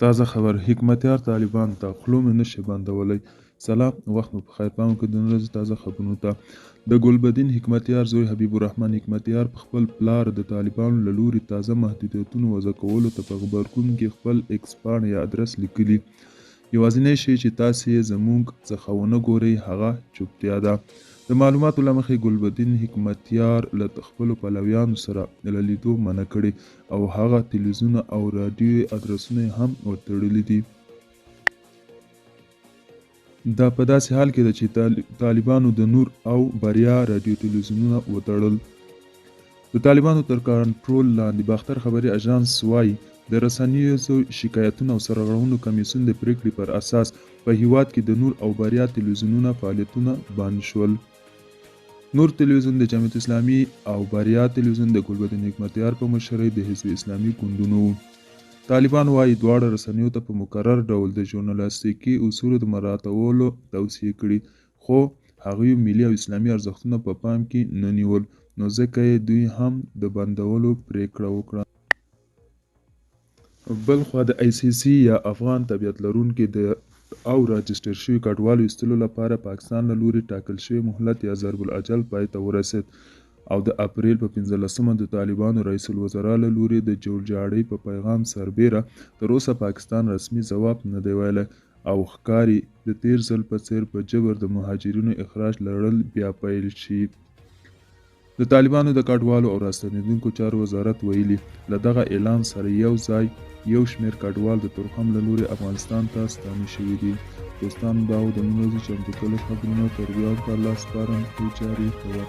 تازه خبر حکمتیار طالبان ته خوله مې نشي بندولی. سلام، وخت مو پخیر. پام وکړئ د نن ورځې تازه خبرونو ته. د ګلبدین حکمتیار زوی حبیب الرحمن حکمتیار په خپل پلار د طالبانو له لوري تازه محدودیتونو وضع کولو ته په غبرګون کې خپل ایکس پاڼه یا ادرس لیکلي. یوازینی شی چې تاسې یې زموږ څخه ونه ګورئ هغه چوپتیا ده. د معلوماتو له مخې ګلبدین حکمتیار له خپلو پلویانو سره له لیدو منع کړي او هغه تلویزیون او راډیو ادرسونه یې هم ورتړلي دي. دا په داسې حال کې ده چې طالبانو د نور او بریا راډیو تلویزیونونه وتړل. د طالبانو تر کنټرول لاندې باختر خبري اژانس وایي د رسنیزو شکایتونو او سرغړونو کمیسیون د پریکړې پر اساس په هیواد کې د نور او بریا تلویزیونونه فعالیتونه بند شول. نور تلویزیون د جمعیت اسلامي او بریا تلویزیون د ګلبدین حکمتیار په مشرۍ د حزب اسلامي ګوندونو وو. طالبان وایي دواړه رسنیو ته په مکرر ډول د ژورنالیستیکي اصولو د مراعاتولو توصیه کړې، خو هغوی ملي او اسلامي ارزښتونه په پام کې نه نیول، نو ځکه یې دوی هم د بندولو پریکړه وکړه. بل خوا د آی سی سی یا افغان طبیعت لرونکي د او راجسټر شوي کډوالو ایستلو لپاره پاکستان له لوري ټاکل شوی مهلت یا ضرب الاجل پای ته ورسید او د اپریل په 15مه د طالبانو رئیس الوزرا له لوري د جوړجاړي په پیغام سربیره تر اوسه پاکستان رسمي ځواب نه دی ویلی او ښکاري د تیر ځل په څیر په جبر د مهاجرینو اخراج لړل بیا پیل شي. د طالبانو د کډوالو او راستنیدونکو چارو وزارت ویلي له دغه اعلان سره یو شمیر کډوال د ترخم له لوري افغانستان ته ستانه شوي دي. دوستانو دا و د نن ورځې چمتو کړي خبرونه تر بیا انشاءالله سپارم. جاري کوه.